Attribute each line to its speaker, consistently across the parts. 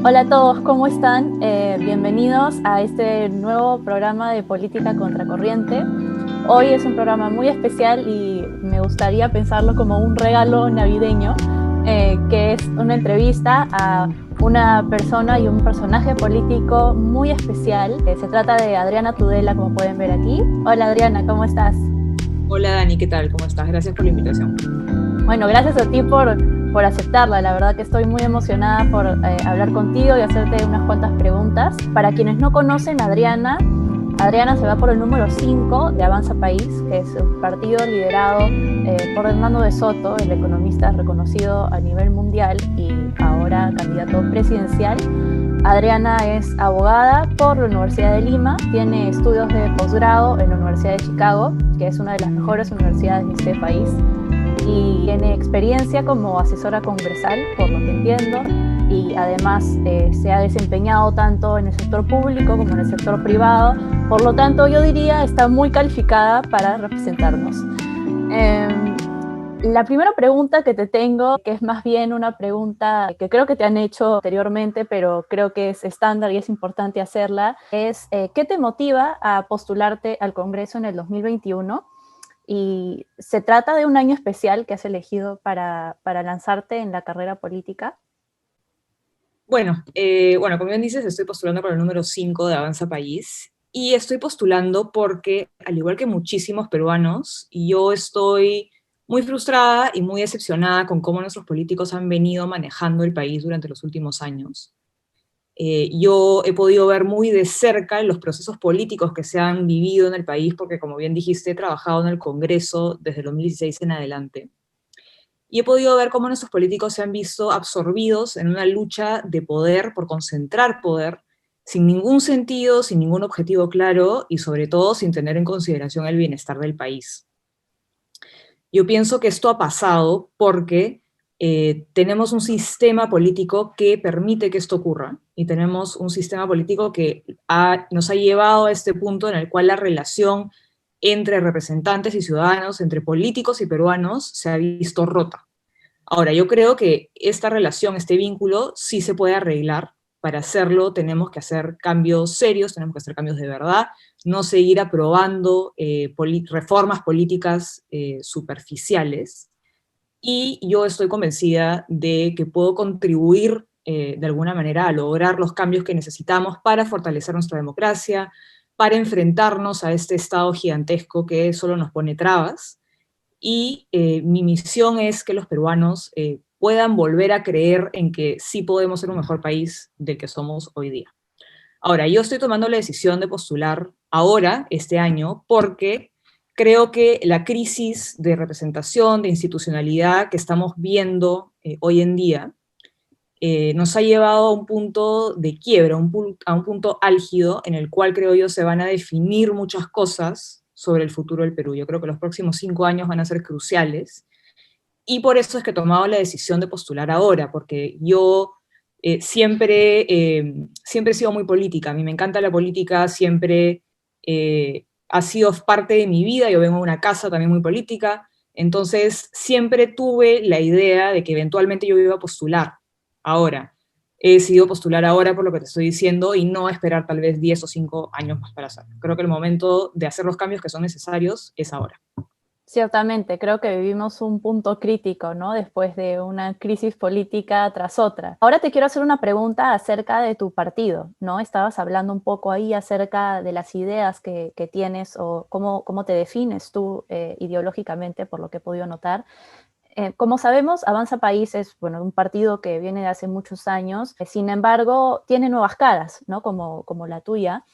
Speaker 1: Hola a todos, ¿cómo están? Bienvenidos a este nuevo programa de Política Contracorriente. Hoy es un programa muy especial y me gustaría pensarlo como un regalo navideño, que es una entrevista a una persona y un personaje político muy especial. Se trata de Adriana Tudela, como pueden ver aquí. Hola Adriana, ¿cómo estás?
Speaker 2: Hola Dani, ¿qué tal? ¿Cómo estás? Gracias por la invitación.
Speaker 1: Bueno, gracias a ti por aceptarla. La verdad que estoy muy emocionada por hablar contigo y hacerte unas cuantas preguntas. Para quienes no conocen a Adriana, Adriana se va por el número 5 de Avanza País, que es un partido liderado por Hernando de Soto, el economista reconocido a nivel mundial y ahora candidato presidencial. Adriana es abogada por la Universidad de Lima, tiene estudios de posgrado en la Universidad de Chicago, que es una de las mejores universidades de este país, y tiene experiencia como asesora congresal, por lo que entiendo, y además se ha desempeñado tanto en el sector público como en el sector privado. Por lo tanto, yo diría está muy calificada para representarnos. La primera pregunta que te tengo, que es más bien una pregunta que creo que te han hecho anteriormente, pero creo que es estándar y es importante hacerla, es ¿qué te motiva a postularte al Congreso en el 2021? Y se trata de un año especial que has elegido para lanzarte en la carrera política.
Speaker 2: Bueno, como bien dices, estoy postulando por el número 5 de Avanza País y estoy postulando porque, al igual que muchísimos peruanos, yo estoy muy frustrada y muy decepcionada con cómo nuestros políticos han venido manejando el país durante los últimos años. Yo he podido ver muy de cerca los procesos políticos que se han vivido en el país porque, como bien dijiste, he trabajado en el Congreso desde el 2016 en adelante. Y he podido ver cómo nuestros políticos se han visto absorbidos en una lucha de poder por concentrar poder, sin ningún sentido, sin ningún objetivo claro y sobre todo sin tener en consideración el bienestar del país. Yo pienso que esto ha pasado porque tenemos un sistema político que permite que esto ocurra y tenemos un sistema político que nos ha llevado a este punto en el cual la relación entre representantes y ciudadanos, entre políticos y peruanos, se ha visto rota. Ahora, yo creo que esta relación, este vínculo, sí se puede arreglar. Para hacerlo tenemos que hacer cambios serios, tenemos que hacer cambios de verdad, no seguir aprobando reformas políticas superficiales. Y yo estoy convencida de que puedo contribuir de alguna manera a lograr los cambios que necesitamos para fortalecer nuestra democracia, para enfrentarnos a este Estado gigantesco que solo nos pone trabas y mi misión es que los peruanos puedan volver a creer en que sí podemos ser un mejor país del que somos hoy día. Ahora, yo estoy tomando la decisión de postular ahora, este año, porque creo que la crisis de representación, de institucionalidad que estamos viendo hoy en día, nos ha llevado a un punto de quiebra, a un punto álgido en el cual creo yo se van a definir muchas cosas sobre el futuro del Perú. Yo creo que los próximos 5 años van a ser cruciales y por eso es que he tomado la decisión de postular ahora, porque yo siempre he sido muy política, a mí me encanta la política, siempre ha sido parte de mi vida, yo vengo de una casa también muy política, entonces siempre tuve la idea de que eventualmente yo iba a postular ahora. He decidido postular ahora por lo que te estoy diciendo y no esperar tal vez 10 o 5 años más para hacerlo. Creo que el momento de hacer los cambios que son necesarios es ahora.
Speaker 1: Ciertamente, creo que vivimos un punto crítico, ¿no? Después de una crisis política tras otra. Ahora te quiero hacer una pregunta acerca de tu partido, ¿no? Estabas hablando un poco ahí acerca de las ideas que tienes o cómo te defines tú ideológicamente, por lo que he podido notar. Como sabemos, Avanza País es bueno, un partido que viene de hace muchos años, sin embargo, tiene nuevas caras, ¿no? Como la tuya.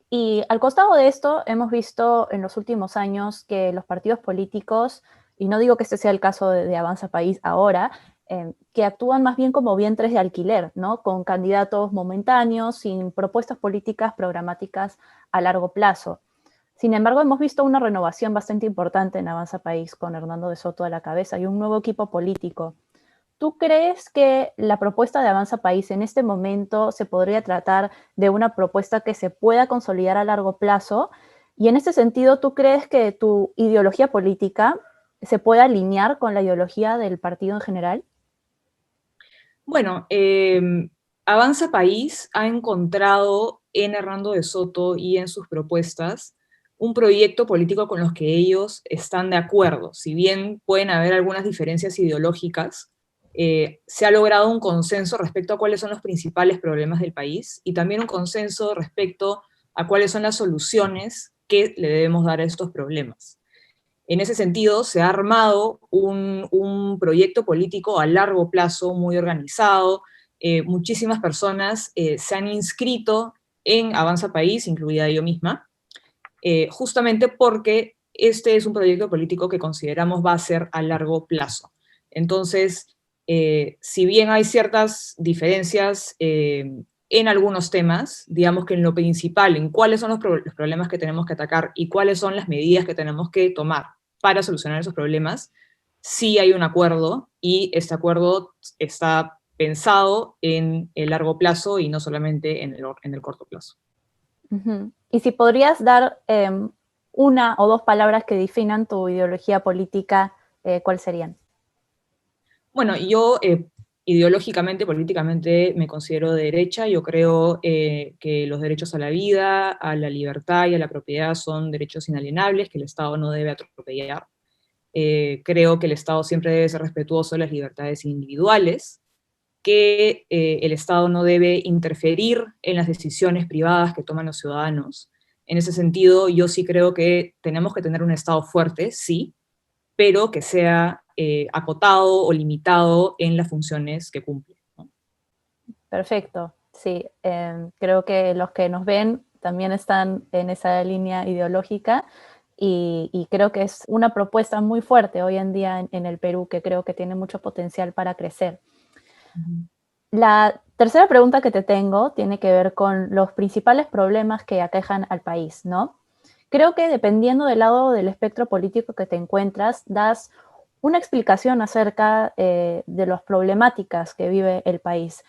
Speaker 1: Y al costado de esto, hemos visto en los últimos años que los partidos políticos, y no digo que este sea el caso de Avanza País ahora, que actúan más bien como vientres de alquiler, ¿no? Con candidatos momentáneos, sin propuestas políticas programáticas a largo plazo. Sin embargo, hemos visto una renovación bastante importante en Avanza País con Hernando de Soto a la cabeza y un nuevo equipo político. ¿Tú crees que la propuesta de Avanza País en este momento se podría tratar de una propuesta que se pueda consolidar a largo plazo? Y en este sentido, ¿tú crees que tu ideología política se puede alinear con la ideología del partido en general?
Speaker 2: Bueno, Avanza País ha encontrado en Hernando de Soto y en sus propuestas un proyecto político con los que ellos están de acuerdo. Si bien pueden haber algunas diferencias ideológicas, se ha logrado un consenso respecto a cuáles son los principales problemas del país y también un consenso respecto a cuáles son las soluciones que le debemos dar a estos problemas. En ese sentido, se ha armado un proyecto político a largo plazo muy organizado. Muchísimas personas se han inscrito en Avanza País, incluida yo misma, justamente porque este es un proyecto político que consideramos va a ser a largo plazo. Entonces, si bien hay ciertas diferencias en algunos temas, digamos que en lo principal, en cuáles son los problemas que tenemos que atacar y cuáles son las medidas que tenemos que tomar para solucionar esos problemas, sí hay un acuerdo y este acuerdo está pensado en el largo plazo y no solamente en el corto plazo.
Speaker 1: Uh-huh. Y si podrías dar una o dos palabras que definan tu ideología política, ¿cuáles serían?
Speaker 2: Bueno, yo ideológicamente, políticamente me considero de derecha. Yo creo que los derechos a la vida, a la libertad y a la propiedad son derechos inalienables que el Estado no debe atropellar. Creo que el Estado siempre debe ser respetuoso de las libertades individuales, que el Estado no debe interferir en las decisiones privadas que toman los ciudadanos. En ese sentido, yo sí creo que tenemos que tener un Estado fuerte, sí, pero que sea acotado o limitado en las funciones que cumple, ¿no?
Speaker 1: Perfecto, sí. Creo que los que nos ven también están en esa línea ideológica y creo que es una propuesta muy fuerte hoy en día en el Perú que creo que tiene mucho potencial para crecer.
Speaker 2: Uh-huh.
Speaker 1: La tercera pregunta que te tengo tiene que ver con los principales problemas que aquejan al país, ¿no? Creo que dependiendo del lado del espectro político que te encuentras, das una explicación acerca de las problemáticas que vive el país.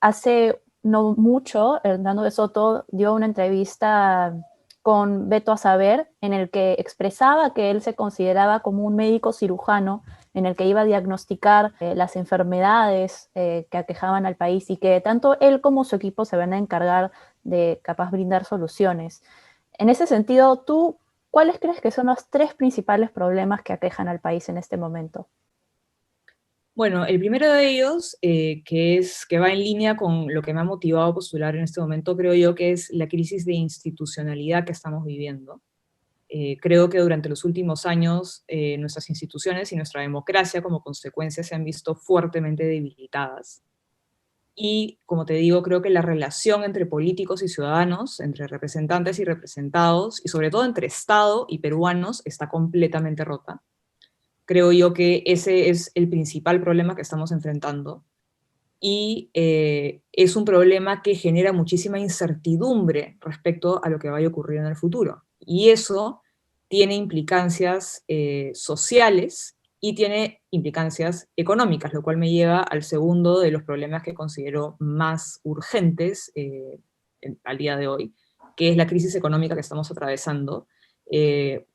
Speaker 1: Hace no mucho, Hernando de Soto dio una entrevista con Beto a Saber en el que expresaba que él se consideraba como un médico cirujano en el que iba a diagnosticar las enfermedades que aquejaban al país y que tanto él como su equipo se van a encargar de capaz brindar soluciones. En ese sentido, ¿tú cuáles crees que son los tres principales problemas que aquejan al país en este momento?
Speaker 2: Bueno, el primero de ellos, que va en línea con lo que me ha motivado a postular en este momento, creo yo que es la crisis de institucionalidad que estamos viviendo. Creo que durante los últimos años nuestras instituciones y nuestra democracia como consecuencia se han visto fuertemente debilitadas. Y, como te digo, creo que la relación entre políticos y ciudadanos, entre representantes y representados, y sobre todo entre Estado y peruanos, está completamente rota. Creo yo que ese es el principal problema que estamos enfrentando. Y es un problema que genera muchísima incertidumbre respecto a lo que vaya a ocurrir en el futuro. Y eso tiene implicancias sociales y tiene implicancias económicas, lo cual me lleva al segundo de los problemas que considero más urgentes al día de hoy, que es la crisis económica que estamos atravesando,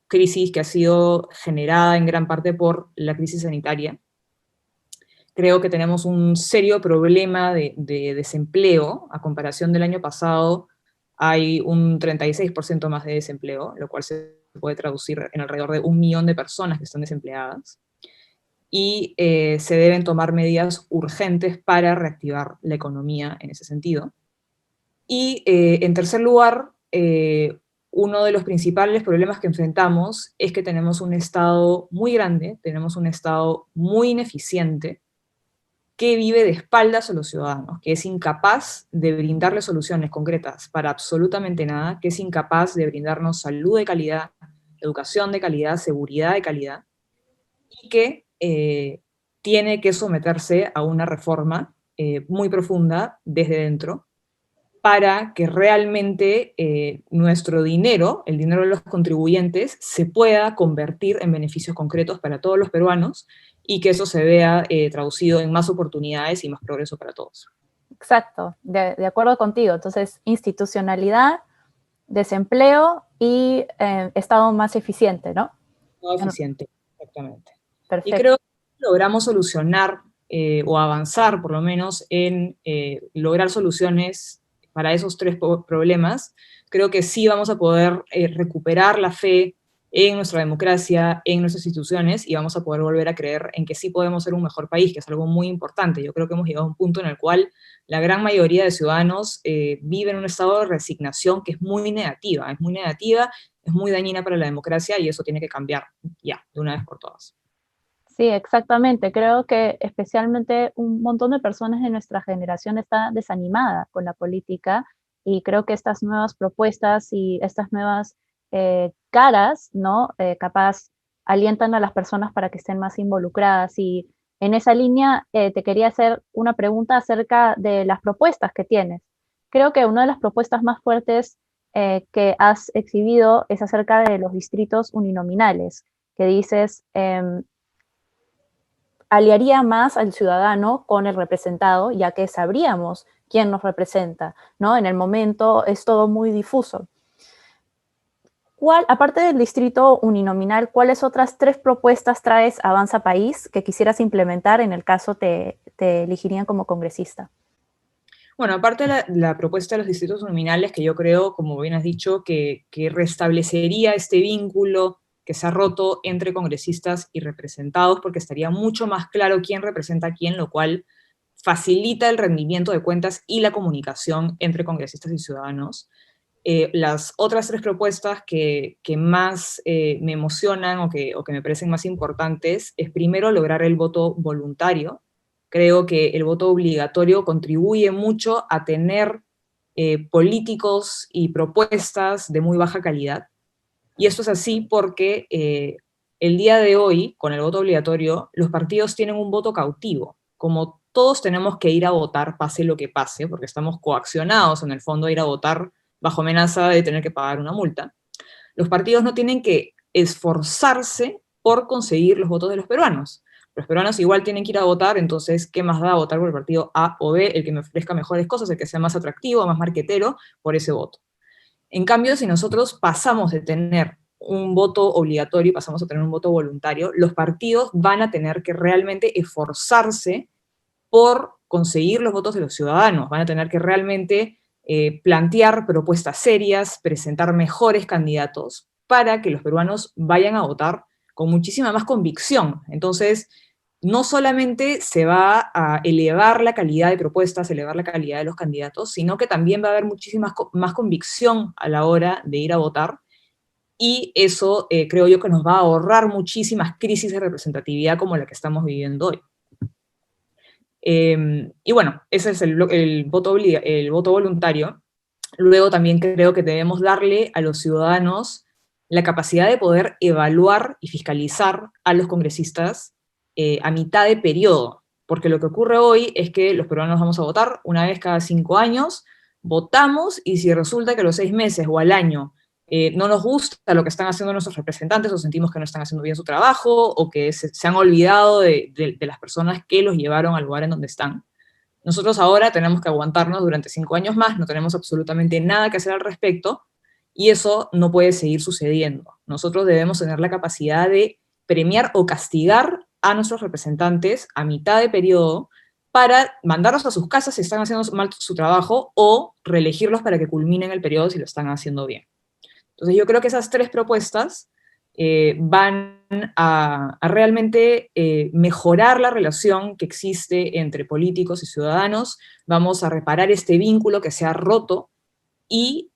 Speaker 2: crisis que ha sido generada en gran parte por la crisis sanitaria. Creo que tenemos un serio problema de desempleo. A comparación del año pasado, hay un 36% más de desempleo, lo cual se puede traducir en alrededor de 1 millón de personas que están desempleadas. Y se deben tomar medidas urgentes para reactivar la economía en ese sentido. Y en tercer lugar, uno de los principales problemas que enfrentamos es que tenemos un Estado muy grande, tenemos un Estado muy ineficiente, que vive de espaldas a los ciudadanos, que es incapaz de brindarles soluciones concretas para absolutamente nada, que es incapaz de brindarnos salud de calidad, educación de calidad, seguridad de calidad, y que tiene que someterse a una reforma muy profunda desde dentro para que realmente nuestro dinero, el dinero de los contribuyentes, se pueda convertir en beneficios concretos para todos los peruanos y que eso se vea traducido en más oportunidades y más progreso para todos.
Speaker 1: Exacto, de acuerdo contigo. Entonces, institucionalidad, desempleo y Estado más eficiente, ¿no?
Speaker 2: Todo eficiente, exactamente. Y
Speaker 1: Perfecto.
Speaker 2: creo que logramos solucionar o avanzar por lo menos en lograr soluciones para esos tres problemas, creo que sí vamos a poder recuperar la fe en nuestra democracia, en nuestras instituciones, y vamos a poder volver a creer en que sí podemos ser un mejor país, que es algo muy importante. Yo creo que hemos llegado a un punto en el cual la gran mayoría de ciudadanos viven en un estado de resignación que es muy negativa, es muy dañina para la democracia, y eso tiene que cambiar ya, de una vez por todas.
Speaker 1: Sí, exactamente. Creo que especialmente un montón de personas de nuestra generación está desanimada con la política y creo que estas nuevas propuestas y estas nuevas caras, ¿no? Capaz alientan a las personas para que estén más involucradas. Y en esa línea te quería hacer una pregunta acerca de las propuestas que tienes. Creo que una de las propuestas más fuertes que has exhibido es acerca de los distritos uninominales, que dices aliaría más al ciudadano con el representado, ya que sabríamos quién nos representa, ¿no? En el momento es todo muy difuso. Aparte del distrito uninominal, ¿cuáles otras 3 propuestas traes a Avanza País que quisieras implementar en el caso te elegirían como congresista?
Speaker 2: Bueno, aparte de la propuesta de los distritos uninominales, que yo creo, como bien has dicho, que restablecería este vínculo que se ha roto entre congresistas y representados, porque estaría mucho más claro quién representa a quién, lo cual facilita el rendimiento de cuentas y la comunicación entre congresistas y ciudadanos. Las otras 3 propuestas que más me emocionan o que me parecen más importantes es, primero, lograr el voto voluntario. Creo que el voto obligatorio contribuye mucho a tener políticos y propuestas de muy baja calidad. Y esto es así porque el día de hoy, con el voto obligatorio, los partidos tienen un voto cautivo. Como todos tenemos que ir a votar, pase lo que pase, porque estamos coaccionados en el fondo a ir a votar bajo amenaza de tener que pagar una multa, los partidos no tienen que esforzarse por conseguir los votos de los peruanos. Los peruanos igual tienen que ir a votar, entonces, ¿qué más da votar por el partido A o B? El que me ofrezca mejores cosas, el que sea más atractivo, más marquetero, por ese voto. En cambio, si nosotros pasamos de tener un voto obligatorio y pasamos a tener un voto voluntario, los partidos van a tener que realmente esforzarse por conseguir los votos de los ciudadanos, van a tener que realmente plantear propuestas serias, presentar mejores candidatos para que los peruanos vayan a votar con muchísima más convicción. Entonces, no solamente se va a elevar la calidad de propuestas, elevar la calidad de los candidatos, sino que también va a haber muchísima más convicción a la hora de ir a votar, y eso creo yo que nos va a ahorrar muchísimas crisis de representatividad como la que estamos viviendo hoy. Y bueno, ese es el voto voluntario. Luego también creo que debemos darle a los ciudadanos la capacidad de poder evaluar y fiscalizar a los congresistas a mitad de periodo, porque lo que ocurre hoy es que los peruanos vamos a votar una vez cada 5 años, votamos, y si resulta que a los 6 meses o al año no nos gusta lo que están haciendo nuestros representantes, o sentimos que no están haciendo bien su trabajo, o que se han olvidado de las personas que los llevaron al lugar en donde están, nosotros ahora tenemos que aguantarnos durante 5 años más, no tenemos absolutamente nada que hacer al respecto, y eso no puede seguir sucediendo. Nosotros debemos tener la capacidad de premiar o castigar a nuestros representantes a mitad de periodo para mandarlos a sus casas si están haciendo mal su trabajo, o reelegirlos para que culminen el periodo si lo están haciendo bien. Entonces yo creo que esas 3 propuestas van a realmente mejorar la relación que existe entre políticos y ciudadanos, vamos a reparar este vínculo que se ha roto, y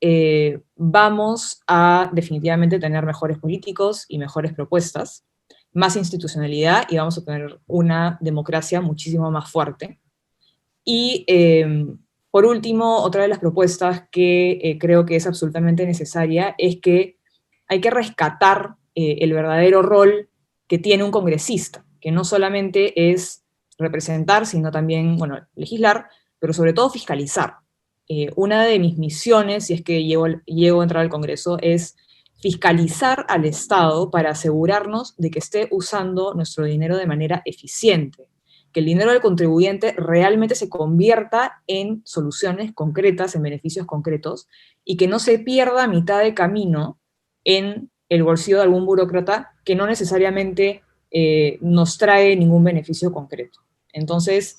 Speaker 2: vamos a definitivamente tener mejores políticos y mejores propuestas, más institucionalidad, y vamos a tener una democracia muchísimo más fuerte. Y por último, otra de las propuestas que creo que es absolutamente necesaria es que hay que rescatar el verdadero rol que tiene un congresista, que no solamente es representar, sino también, bueno, legislar, pero sobre todo fiscalizar. Una de mis misiones, si es que llego a entrar al Congreso, es fiscalizar al Estado para asegurarnos de que esté usando nuestro dinero de manera eficiente, que el dinero del contribuyente realmente se convierta en soluciones concretas, en beneficios concretos, y que no se pierda a mitad de camino en el bolsillo de algún burócrata que no necesariamente nos trae ningún beneficio concreto. Entonces,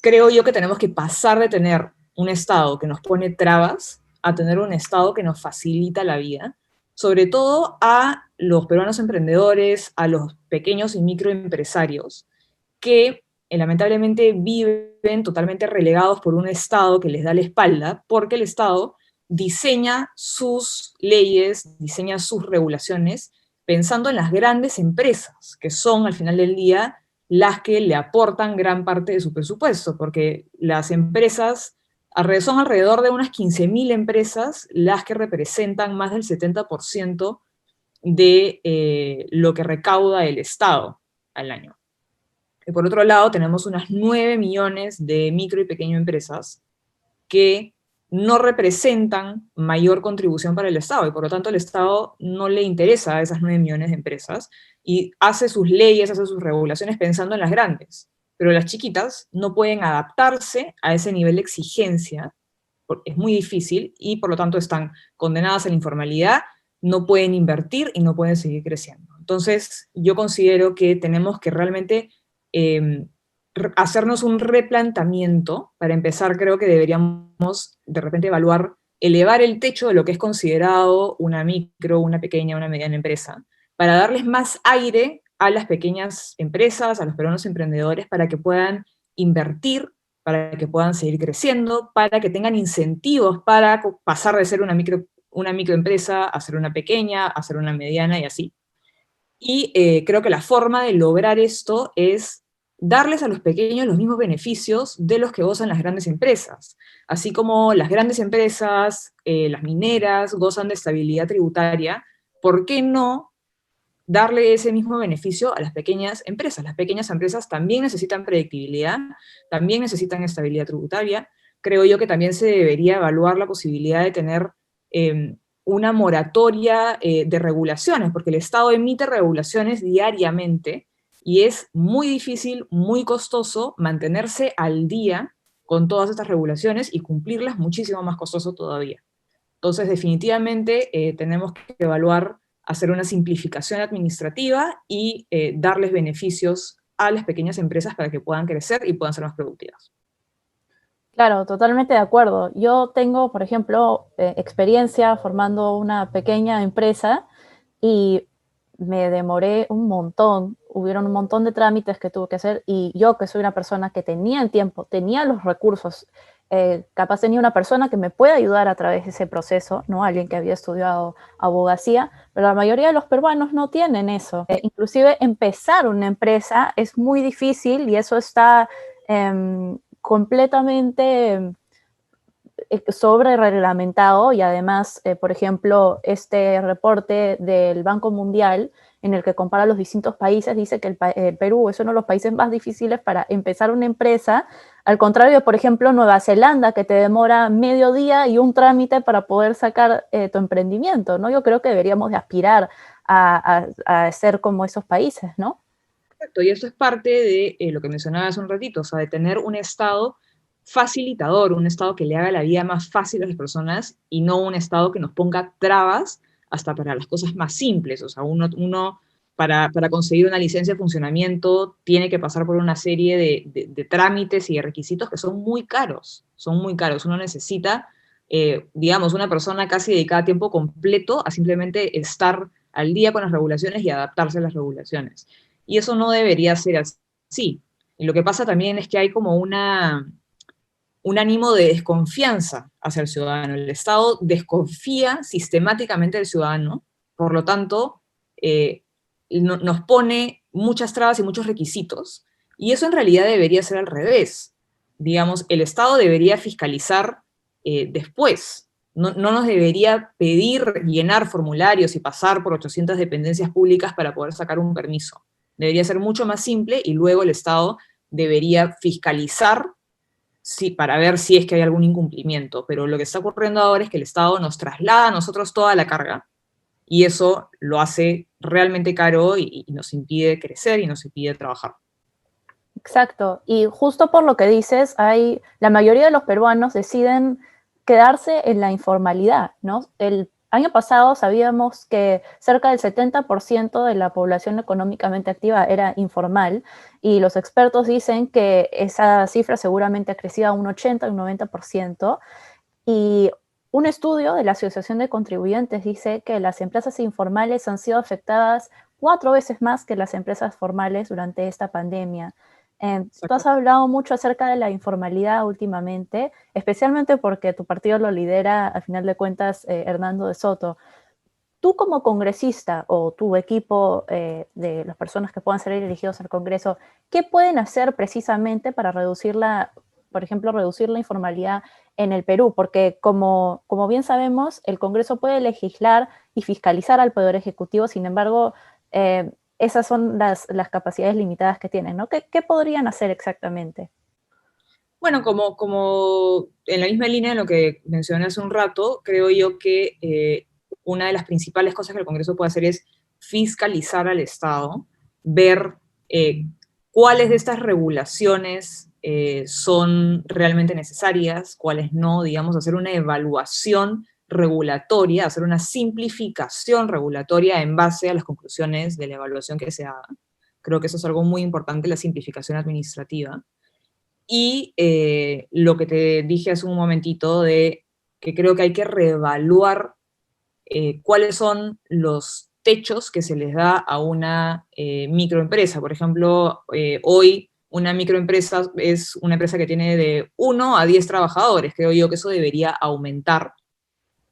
Speaker 2: creo yo que tenemos que pasar de tener un Estado que nos pone trabas a tener un Estado que nos facilita la vida, sobre todo a los peruanos emprendedores, a los pequeños y microempresarios, que lamentablemente viven totalmente relegados por un Estado que les da la espalda, porque el Estado diseña sus leyes, diseña sus regulaciones, pensando en las grandes empresas, que son al final del día las que le aportan gran parte de su presupuesto, porque las empresas son alrededor de unas 15.000 empresas las que representan más del 70% de lo que recauda el Estado al año. Y por otro lado, tenemos unas 9 millones de micro y pequeño empresas que no representan mayor contribución para el Estado, y por lo tanto el Estado no le interesa a esas 9 millones de empresas y hace sus leyes, hace sus regulaciones pensando en las grandes, pero las chiquitas no pueden adaptarse a ese nivel de exigencia, porque es muy difícil y por lo tanto están condenadas a la informalidad, no pueden invertir y no pueden seguir creciendo. Entonces yo considero que tenemos que realmente eh, hacernos un replanteamiento. Para empezar, creo que deberíamos de repente evaluar, elevar el techo de lo que es considerado una micro, una pequeña, una mediana empresa, para darles más aire a las pequeñas empresas, a los peruanos emprendedores, para que puedan invertir, para que puedan seguir creciendo, para que tengan incentivos para pasar de ser una microempresa a ser una pequeña, a ser una mediana y así. Y creo que la forma de lograr esto es darles a los pequeños los mismos beneficios de los que gozan las grandes empresas. Así como las grandes empresas, las mineras, gozan de estabilidad tributaria, ¿por qué no darle ese mismo beneficio a las pequeñas empresas? Las pequeñas empresas también necesitan predictibilidad, también necesitan estabilidad tributaria. Creo yo que también se debería evaluar la posibilidad de tener una moratoria de regulaciones, porque el Estado emite regulaciones diariamente y es muy difícil, muy costoso mantenerse al día con todas estas regulaciones y cumplirlas muchísimo más costoso todavía. Entonces, definitivamente tenemos que evaluar hacer una simplificación administrativa y darles beneficios a las pequeñas empresas para que puedan crecer y puedan ser más productivas.
Speaker 1: Claro, totalmente de acuerdo. Yo tengo, por ejemplo, experiencia formando una pequeña empresa y me demoré un montón. Hubieron un montón de trámites que tuve que hacer y yo, que soy una persona que tenía el tiempo, tenía los recursos, capaz tenía una persona que me puede ayudar a través de ese proceso, ¿no? Alguien que había estudiado abogacía, pero la mayoría de los peruanos no tienen eso. Inclusive empezar una empresa es muy difícil y eso está completamente sobre reglamentado y además, por ejemplo, este reporte del Banco Mundial en el que compara los distintos países dice que el Perú es uno de los países más difíciles para empezar una empresa, al contrario de, por ejemplo, Nueva Zelanda, que te demora medio día y un trámite para poder sacar tu emprendimiento, ¿no? Yo creo que deberíamos de aspirar a ser como esos países, ¿no?
Speaker 2: Exacto, y eso es parte de lo que mencionaba hace un ratito, o sea, de tener un Estado facilitador, un Estado que le haga la vida más fácil a las personas y no un Estado que nos ponga trabas hasta para las cosas más simples. O sea, uno para conseguir una licencia de funcionamiento tiene que pasar por una serie de trámites y de requisitos que son muy caros, son muy caros. Uno necesita, digamos, una persona casi dedicada a tiempo completo a simplemente estar al día con las regulaciones y adaptarse a las regulaciones. Y eso no debería ser así. Y lo que pasa también es que hay como un ánimo de desconfianza hacia el ciudadano. El Estado desconfía sistemáticamente del ciudadano, por lo tanto, nos pone muchas trabas y muchos requisitos, y eso en realidad debería ser al revés. Digamos, el Estado debería fiscalizar después. No nos debería pedir llenar formularios y pasar por 800 dependencias públicas para poder sacar un permiso. Debería ser mucho más simple y luego el Estado debería fiscalizar para ver si es que hay algún incumplimiento. Pero lo que está ocurriendo ahora es que el Estado nos traslada a nosotros toda la carga y eso lo hace realmente caro y nos impide crecer y nos impide trabajar.
Speaker 1: Exacto. Y justo por lo que dices, la mayoría de los peruanos deciden quedarse en la informalidad, ¿no? año pasado sabíamos que cerca del 70% de la población económicamente activa era informal y los expertos dicen que esa cifra seguramente ha crecido a un 80, un 90%. Y un estudio de la Asociación de Contribuyentes dice que las empresas informales han sido afectadas 4 veces más que las empresas formales durante esta pandemia. Tú has hablado mucho acerca de la informalidad últimamente, especialmente porque tu partido lo lidera, al final de cuentas, Hernando de Soto. Tú como congresista o tu equipo de las personas que puedan ser elegidos al Congreso, ¿qué pueden hacer precisamente para reducir por ejemplo, reducir la informalidad en el Perú? Porque como bien sabemos, el Congreso puede legislar y fiscalizar al Poder Ejecutivo, sin embargo, esas son las capacidades limitadas que tienen, ¿no? ¿Qué podrían hacer exactamente?
Speaker 2: Bueno, como en la misma línea de lo que mencioné hace un rato, creo yo que una de las principales cosas que el Congreso puede hacer es fiscalizar al Estado, ver cuáles de estas regulaciones son realmente necesarias, cuáles no, digamos, hacer una evaluación regulatoria, hacer una simplificación regulatoria en base a las conclusiones de la evaluación que se haga. Creo que eso es algo muy importante, la simplificación administrativa. Y lo que te dije hace un momentito de que creo que hay que reevaluar cuáles son los techos que se les da a una microempresa. Por ejemplo, hoy una microempresa es una empresa que tiene de 1 a 10 trabajadores. Creo yo que eso debería aumentar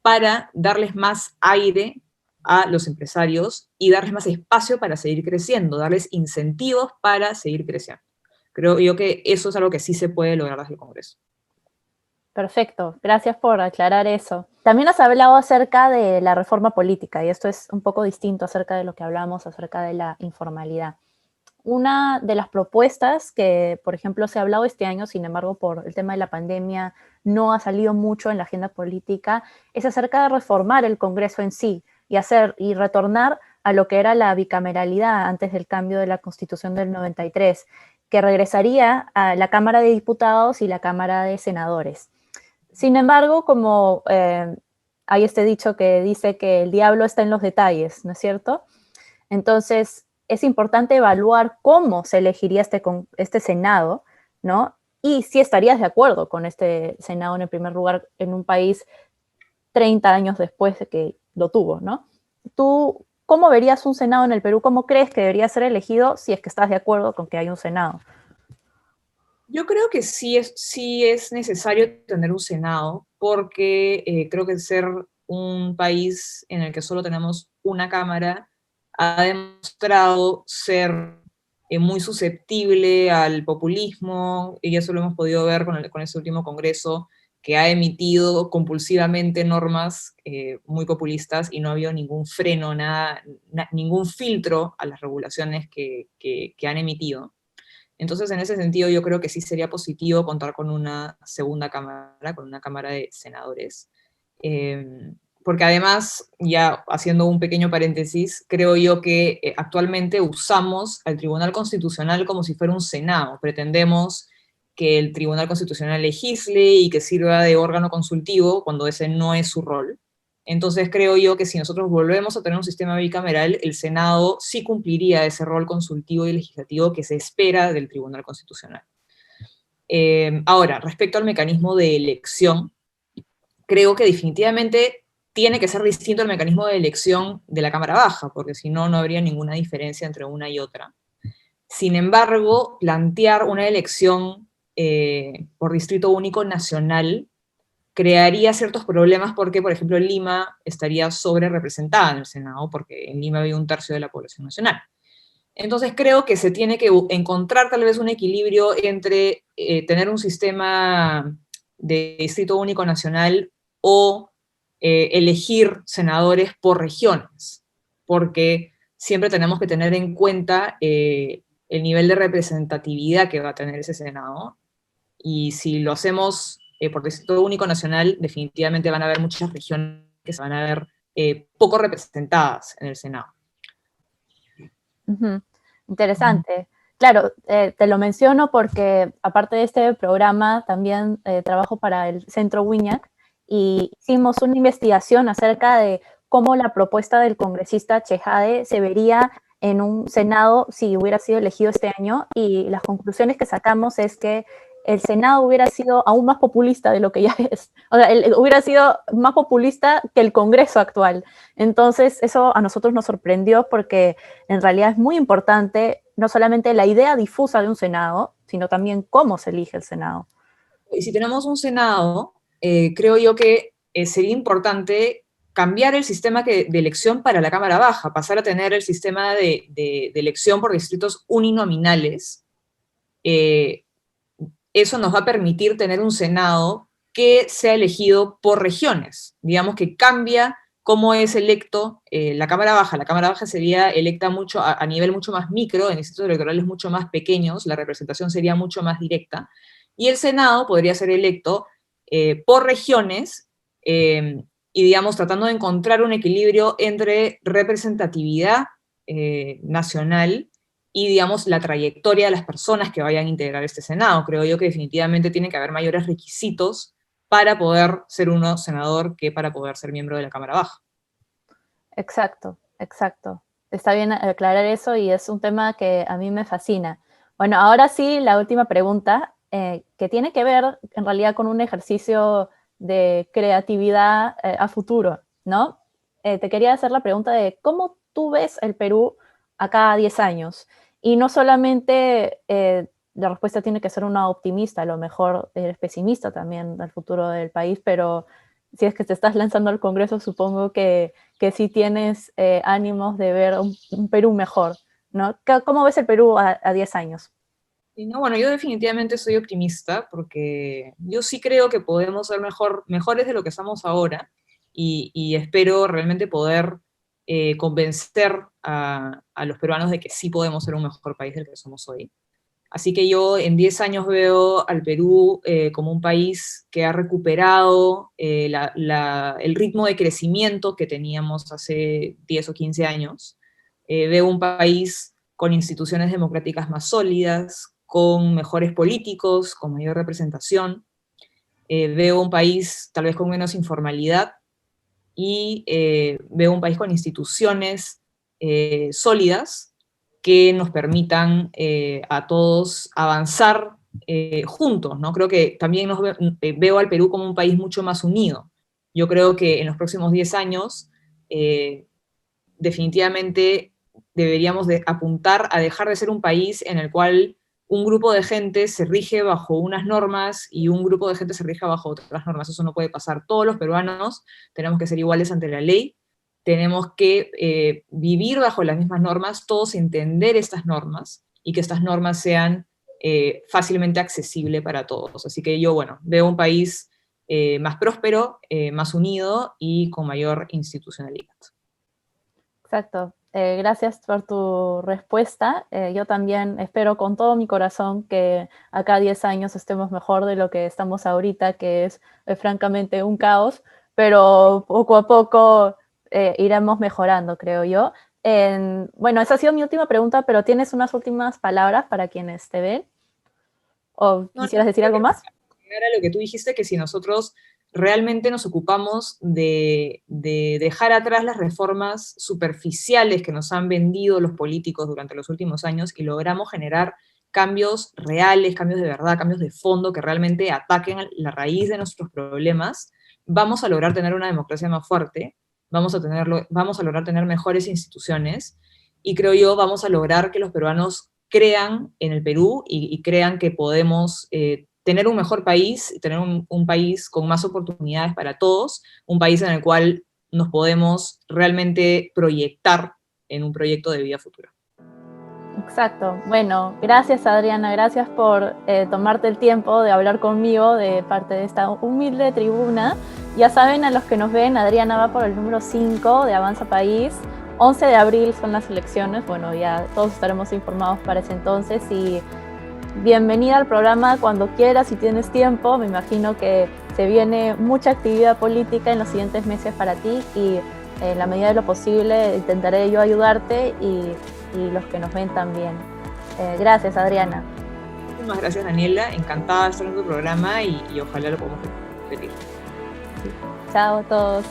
Speaker 2: para darles más aire a los empresarios y darles más espacio para seguir creciendo, darles incentivos para seguir creciendo. Creo yo que eso es algo que sí se puede lograr desde el Congreso.
Speaker 1: Perfecto, gracias por aclarar eso. También has hablado acerca de la reforma política y esto es un poco distinto acerca de lo que hablamos acerca de la informalidad. Una de las propuestas que, por ejemplo, se ha hablado este año, sin embargo, por el tema de la pandemia, no ha salido mucho en la agenda política, es acerca de reformar el Congreso en sí y retornar a lo que era la bicameralidad antes del cambio de la Constitución del 93, que regresaría a la Cámara de Diputados y la Cámara de Senadores. Sin embargo, como hay este dicho que dice que el diablo está en los detalles, ¿no es cierto? Entonces, es importante evaluar cómo se elegiría este Senado, ¿no? Y si estarías de acuerdo con este Senado en el primer lugar en un país 30 años después de que lo tuvo, ¿no? ¿Tú cómo verías un Senado en el Perú? ¿Cómo crees que debería ser elegido si es que estás de acuerdo con que hay un Senado?
Speaker 2: Yo creo que sí es necesario tener un Senado, porque creo que ser un país en el que solo tenemos una Cámara ha demostrado ser muy susceptible al populismo, y eso lo hemos podido ver con este último Congreso, que ha emitido compulsivamente normas muy populistas y no ha habido ningún freno, ningún filtro a las regulaciones que han emitido. Entonces, en ese sentido, yo creo que sí sería positivo contar con una segunda cámara, con una cámara de senadores. Porque además, ya haciendo un pequeño paréntesis, creo yo que actualmente usamos al Tribunal Constitucional como si fuera un Senado. Pretendemos que el Tribunal Constitucional legisle y que sirva de órgano consultivo cuando ese no es su rol. Entonces creo yo que si nosotros volvemos a tener un sistema bicameral, el Senado sí cumpliría ese rol consultivo y legislativo que se espera del Tribunal Constitucional. Ahora, respecto al mecanismo de elección, creo que definitivamente tiene que ser distinto al mecanismo de elección de la Cámara Baja, porque si no, no habría ninguna diferencia entre una y otra. Sin embargo, plantear una elección por distrito único nacional crearía ciertos problemas porque, por ejemplo, Lima estaría sobre representada en el Senado, porque en Lima había 1/3 de la población nacional. Entonces creo que se tiene que encontrar tal vez un equilibrio entre tener un sistema de distrito único nacional o elegir senadores por regiones, porque siempre tenemos que tener en cuenta el nivel de representatividad que va a tener ese Senado, y si lo hacemos por distrito único nacional, definitivamente van a haber muchas regiones que se van a ver poco representadas en el Senado.
Speaker 1: Uh-huh. Interesante. Claro, te lo menciono porque aparte de este programa también trabajo para el Centro WINAC y hicimos una investigación acerca de cómo la propuesta del congresista Chejade se vería en un Senado si hubiera sido elegido este año, y las conclusiones que sacamos es que el Senado hubiera sido aún más populista de lo que ya es. O sea, hubiera sido más populista que el Congreso actual. Entonces, eso a nosotros nos sorprendió porque en realidad es muy importante no solamente la idea difusa de un Senado, sino también cómo se elige el Senado.
Speaker 2: Y si tenemos un Senado, creo yo que sería importante cambiar el sistema de elección para la Cámara Baja, pasar a tener el sistema de elección por distritos uninominales. Eso nos va a permitir tener un Senado que sea elegido por regiones, digamos que cambia cómo es electo la Cámara Baja. La Cámara Baja sería electa mucho a nivel mucho más micro, en distritos electorales mucho más pequeños, la representación sería mucho más directa, y el Senado podría ser electo por regiones, y digamos tratando de encontrar un equilibrio entre representatividad nacional y, digamos, la trayectoria de las personas que vayan a integrar este Senado. Creo yo que definitivamente tiene que haber mayores requisitos para poder ser uno senador que para poder ser miembro de la Cámara Baja.
Speaker 1: Exacto, exacto. Está bien aclarar eso y es un tema que a mí me fascina. Bueno, ahora sí, la última pregunta, que tiene que ver en realidad con un ejercicio de creatividad a futuro, ¿no? Te quería hacer la pregunta de cómo tú ves el Perú a cada 10 años. Y no solamente la respuesta tiene que ser una optimista, a lo mejor eres pesimista también del futuro del país, pero si es que te estás lanzando al Congreso, supongo que sí tienes ánimos de ver un Perú mejor, ¿no? ¿Cómo ves el Perú a 10 años?
Speaker 2: Y no, bueno, yo definitivamente soy optimista porque yo sí creo que podemos ser mejores de lo que estamos ahora, y espero realmente poder convencer a los peruanos de que sí podemos ser un mejor país del que somos hoy. Así que yo en 10 años veo al Perú como un país que ha recuperado el ritmo de crecimiento que teníamos hace 10 o 15 años. Veo un país con instituciones democráticas más sólidas, con mejores políticos, con mayor representación. Veo un país tal vez con menos informalidad, y veo un país con instituciones sólidas que nos permitan a todos avanzar juntos, ¿no? Creo que también veo al Perú como un país mucho más unido. Yo creo que en los próximos 10 años definitivamente deberíamos apuntar a dejar de ser un país en el cual un grupo de gente se rige bajo unas normas y un grupo de gente se rige bajo otras normas. Eso no puede pasar. Todos los peruanos tenemos que ser iguales ante la ley, tenemos que vivir bajo las mismas normas, todos entender estas normas y que estas normas sean fácilmente accesibles para todos. Así que yo, bueno, veo un país más próspero, más unido y con mayor institucionalidad.
Speaker 1: Exacto. Gracias por tu respuesta. Yo también espero con todo mi corazón que acá 10 años estemos mejor de lo que estamos ahorita, que es francamente un caos, pero poco a poco iremos mejorando, creo yo. Bueno, esa ha sido mi última pregunta, pero ¿tienes unas últimas palabras para quienes te ven? ¿O quisieras decir algo más?
Speaker 2: Era lo que tú dijiste, que si nosotros realmente nos ocupamos de dejar atrás las reformas superficiales que nos han vendido los políticos durante los últimos años y logramos generar cambios reales, cambios de verdad, cambios de fondo que realmente ataquen la raíz de nuestros problemas, vamos a lograr tener una democracia más fuerte, vamos a lograr tener mejores instituciones, y creo yo vamos a lograr que los peruanos crean en el Perú y crean que podemos tener un mejor país, tener un país con más oportunidades para todos, un país en el cual nos podemos realmente proyectar en un proyecto de vida futura.
Speaker 1: Exacto. Bueno, gracias Adriana, gracias por tomarte el tiempo de hablar conmigo de parte de esta humilde tribuna. Ya saben, a los que nos ven, Adriana va por el número 5 de Avanza País. 11 de abril son las elecciones, bueno, ya todos estaremos informados para ese entonces, y bienvenida al programa cuando quieras, si tienes tiempo. Me imagino que se viene mucha actividad política en los siguientes meses para ti, y en la medida de lo posible intentaré yo ayudarte y los que nos ven también. Gracias, Adriana.
Speaker 2: Muchas gracias, Daniela. Encantada de estar en tu programa y ojalá lo podamos repetir.
Speaker 1: Chao a todos.